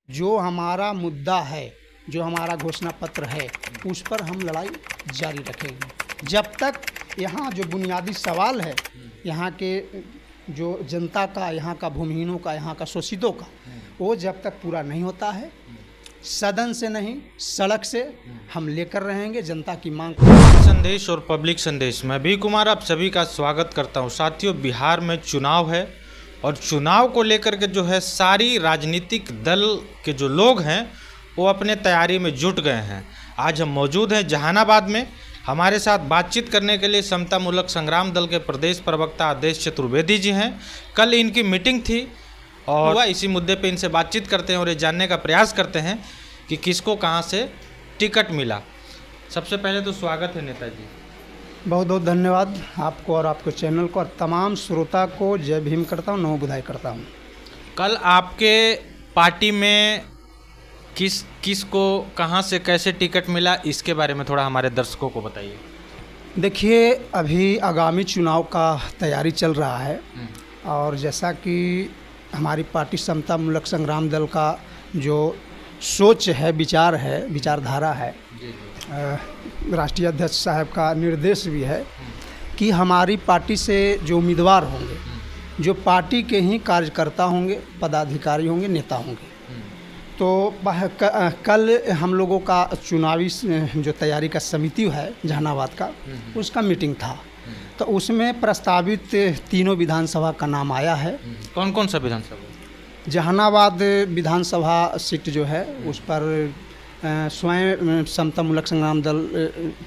जो हमारा मुद्दा है, जो हमारा घोषणा पत्र है, उस पर हम लड़ाई जारी रखेंगे। जब तक यहाँ जो बुनियादी सवाल है, यहाँ के जो जनता का, यहाँ का भूमिहीनों का, यहाँ का शोषितों का, वो जब तक पूरा नहीं होता है, सदन से नहीं सड़क से हम लेकर रहेंगे जनता की मांग को। संदेश और पब्लिक संदेश, मैं बी कुमार आप सभी का स्वागत करता हूं। साथियों, बिहार में चुनाव है और चुनाव को लेकर के जो है सारी राजनीतिक दल के जो लोग हैं वो अपने तैयारी में जुट गए हैं। आज हम मौजूद हैं जहानाबाद में। हमारे साथ बातचीत करने के लिए समतामूलक संग्राम दल के प्रदेश प्रवक्ता आदेश चतुर्वेदी जी हैं। कल इनकी मीटिंग थी और इसी मुद्दे पे इनसे बातचीत करते हैं और ये जानने का प्रयास करते हैं कि किसको कहां से टिकट मिला। सबसे पहले तो स्वागत है नेताजी। बहुत बहुत धन्यवाद आपको और आपके चैनल को और तमाम श्रोता को जय भीम करता हूँ, नमो बुधाई करता हूँ। कल आपके पार्टी में किस को कहां से कैसे टिकट मिला, इसके बारे में थोड़ा हमारे दर्शकों को बताइए। देखिए, अभी आगामी चुनाव का तैयारी चल रहा है और जैसा कि हमारी पार्टी समतामूलक संग्राम दल का जो सोच है, विचार है, विचारधारा है, राष्ट्रीय अध्यक्ष साहब का निर्देश भी है कि हमारी पार्टी से जो उम्मीदवार होंगे, जो पार्टी के ही कार्यकर्ता होंगे, पदाधिकारी होंगे, नेता होंगे, तो कल हम लोगों का चुनावी जो तैयारी का समिति है जहानाबाद का, उसका मीटिंग था। तो उसमें प्रस्तावित तीनों विधानसभा का नाम आया है। कौन कौन सा विधानसभा? जहानाबाद विधानसभा सीट जो है उस पर स्वयं समतामूलक संग्राम दल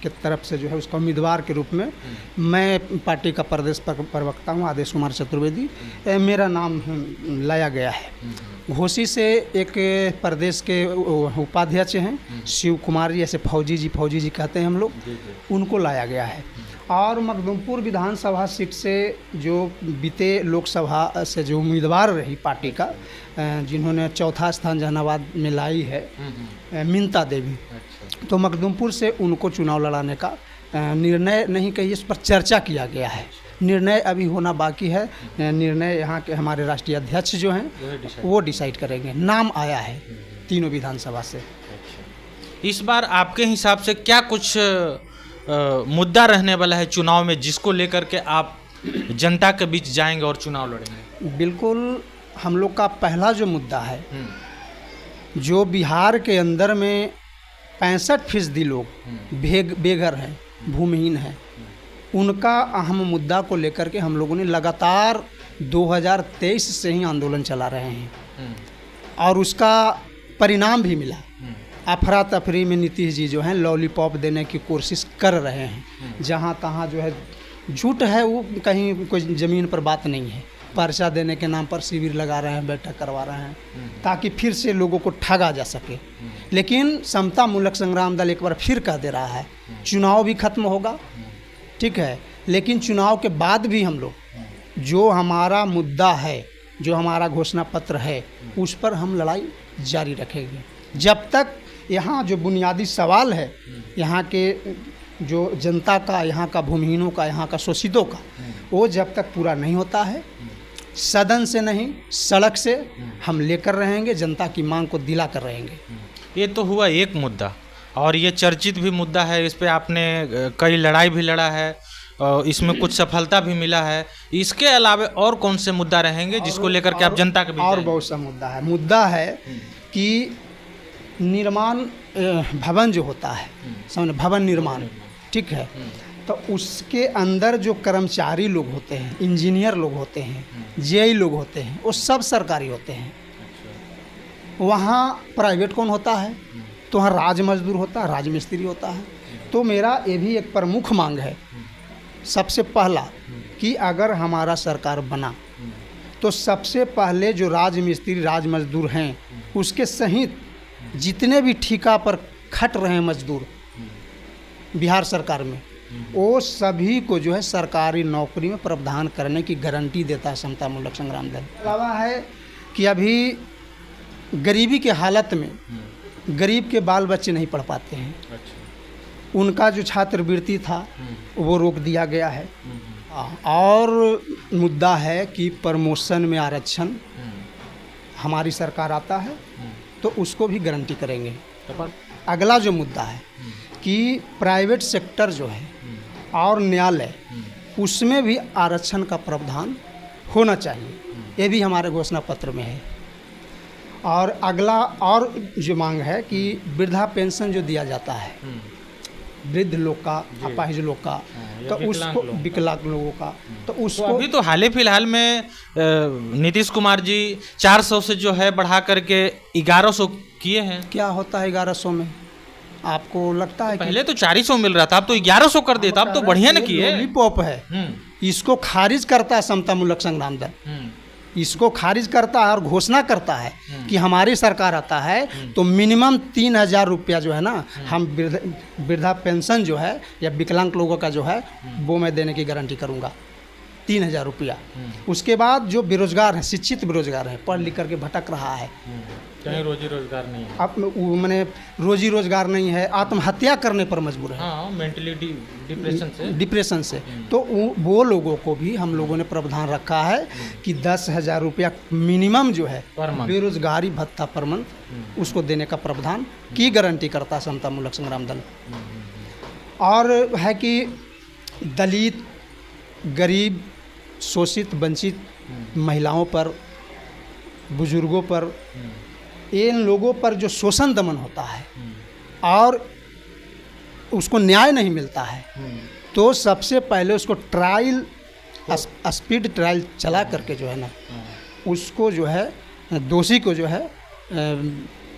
के तरफ से जो है उसका उम्मीदवार के रूप में मैं पार्टी का प्रदेश प्रवक्ता हूँ आदेश कुमार चतुर्वेदी, मेरा नाम लाया गया है। घोसी से एक प्रदेश के उपाध्यक्ष हैं शिव कुमार जी, ऐसे फौजी जी कहते हैं हम लोग, उनको लाया गया है। और मखदूमपुर विधानसभा सीट से जो बीते लोकसभा से जो उम्मीदवार रही पार्टी का, जिन्होंने चौथा स्थान जहानाबाद में लाई है, मिनता देवी, तो मखदूमपुर से उनको चुनाव लड़ाने का निर्णय नहीं कहिए, इस पर चर्चा किया गया है। निर्णय अभी होना बाकी है। निर्णय यहाँ के हमारे राष्ट्रीय अध्यक्ष जो हैं वो डिसाइड करेंगे। नाम आया है तीनों विधानसभा से। इस बार आपके हिसाब से क्या कुछ मुद्दा रहने वाला है चुनाव में, जिसको लेकर के आप जनता के बीच जाएंगे और चुनाव लड़ेंगे? बिल्कुल, हम लोग का पहला जो मुद्दा है, जो बिहार के अंदर में 65% लोग बेघर हैं, भूमिहीन हैं, उनका अहम मुद्दा को लेकर के हम लोगों ने लगातार 2023 से ही आंदोलन चला रहे हैं और उसका परिणाम भी मिला। अफरा तफरी में नीतीश जी जो हैं लॉलीपॉप देने की कोशिश कर रहे हैं। जहाँ तहाँ जो है झूठ है, वो कहीं कोई ज़मीन पर बात नहीं है। पर्चा देने के नाम पर शिविर लगा रहे हैं, बैठक करवा रहे हैं ताकि फिर से लोगों को ठगा जा सके। लेकिन समतामूलक संग्राम दल एक बार फिर कह दे रहा है, चुनाव भी खत्म होगा, ठीक है, लेकिन चुनाव के बाद भी हम लोग जो हमारा मुद्दा है, जो हमारा घोषणा पत्र है, उस पर हम लड़ाई जारी रखेंगे। जब तक यहाँ जो बुनियादी सवाल है, यहाँ के जो जनता का, यहाँ का भूमिहीनों का, यहाँ का शोषितों का, वो जब तक पूरा नहीं होता है, सदन से नहीं सड़क से हम लेकर रहेंगे, जनता की मांग को दिला कर रहेंगे। ये तो हुआ एक मुद्दा, और ये चर्चित भी मुद्दा है। इस पे आपने कई लड़ाई भी लड़ा है, इसमें कुछ सफलता भी मिला है। इसके अलावा और कौन से मुद्दा रहेंगे जिसको लेकर के आप जनता के बीच? और बहुत सा मुद्दा है कि निर्माण भवन जो होता है, समझ, भवन निर्माण, ठीक है, तो उसके अंदर जो कर्मचारी लोग होते हैं, इंजीनियर लोग होते हैं, जेई लोग होते हैं, वो सब सरकारी होते हैं। वहाँ प्राइवेट कौन होता है? तो वहाँ राज मजदूर होता है, राज मिस्त्री होता है। तो मेरा ये भी एक प्रमुख मांग है, सबसे पहला, कि अगर हमारा सरकार बना तो सबसे पहले जो राज मिस्त्री, राज मजदूर हैं, उसके सहित जितने भी ठेका पर खट रहे हैं मजदूर बिहार सरकार में, वो सभी को जो है सरकारी नौकरी में प्रावधान करने की गारंटी देता है समतामूलक संग्राम दल। अलावा है कि अभी गरीबी के हालत में गरीब के बाल बच्चे नहीं पढ़ पाते हैं। उनका जो छात्रवृत्ति था वो रोक दिया गया है। और मुद्दा है कि प्रमोशन में आरक्षण, हमारी सरकार आता है तो उसको भी गारंटी करेंगे। अगला जो मुद्दा है कि प्राइवेट सेक्टर जो है और न्यायालय, उसमें भी आरक्षण का प्रावधान होना चाहिए, ये भी हमारे घोषणा पत्र में है। और अगला और जो मांग है कि वृद्धा पेंशन जो दिया जाता है वृद्ध लोग का, अपाहिज लोग का, तो उसको, विकलांग लोगों का, तो उसको तो अभी तो हाल ही फिलहाल में नीतीश कुमार जी 400 से जो है बढ़ा करके 1100 किए हैं। क्या होता है 1100 में? आपको लगता है पहले तो 400 मिल रहा था, अब तो 1100 कर देता, अब तो बढ़िया न किए। लॉलीपॉप है, इसको खारिज करता है समता मूलक संग्राम दल, इसको खारिज करता है और घोषणा करता है कि हमारी सरकार आता है तो मिनिमम 3000 रुपया जो है ना, हम वृद्धा पेंशन जो है या विकलांग लोगों का जो है वो मैं देने की गारंटी करूंगा, 3000 रुपया। उसके बाद जो बेरोजगार है, शिक्षित बेरोजगार है, पढ़ लिख करके भटक रहा है, कहीं रोजी रोजगार नहीं है, अब मैंने रोजी रोजगार नहीं है, आत्महत्या करने पर मजबूर है, हाँ, मेंटली डिप्रेशन से, तो वो लोगों को भी हम लोगों ने प्रावधान रखा है कि 10,000 रुपया मिनिमम जो है बेरोजगारी भत्ता पर मंथ उसको देने का प्रावधान की गारंटी करता है समता मूलक संग्राम दल। और है कि दलित, गरीब, शोषित, वंचित महिलाओं पर, बुजुर्गों पर, इन लोगों पर जो शोषण दमन होता है और उसको न्याय नहीं मिलता है, तो सबसे पहले उसको ट्रायल, स्पीड ट्रायल चला करके जो है ना, उसको जो है दोषी को जो है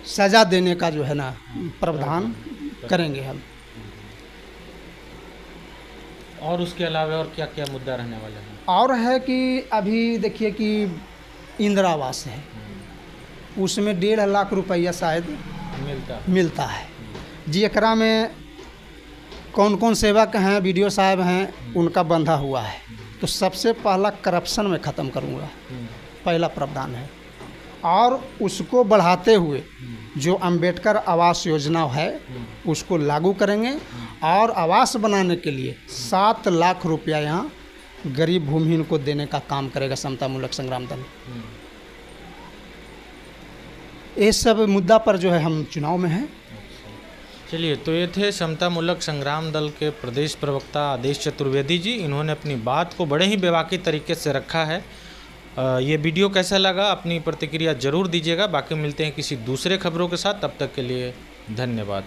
सज़ा देने का जो है ना प्रावधान करेंगे हम। और उसके अलावा और क्या क्या मुद्दा रहने वाले हैं? और है कि अभी देखिए कि इंदिरा आवास है, उसमें 1.5 लाख रुपया शायद मिलता है जी। एकरा में कौन कौन सेवक हैं, बीडीओ साहब हैं, उनका बंधा हुआ है, तो सबसे पहला करप्शन में ख़त्म करूँगा, पहला प्रावधान है। और उसको बढ़ाते हुए जो अंबेडकर आवास योजना है उसको लागू करेंगे और आवास बनाने के लिए 7 लाख रुपया यहाँ गरीब भूमिहीन को देने का काम करेगा समता मूलक संग्राम दल। ये सब मुद्दा पर जो है हम चुनाव में हैं। चलिए, तो ये थे समता मूलक संग्राम दल के प्रदेश प्रवक्ता आदेश चतुर्वेदी जी। इन्होंने अपनी बात को बड़े ही बेबाकी तरीके से रखा है। ये वीडियो कैसा लगा, अपनी प्रतिक्रिया जरूर दीजिएगा। बाकी मिलते हैं किसी दूसरे खबरों के साथ, तब तक के लिए धन्यवाद।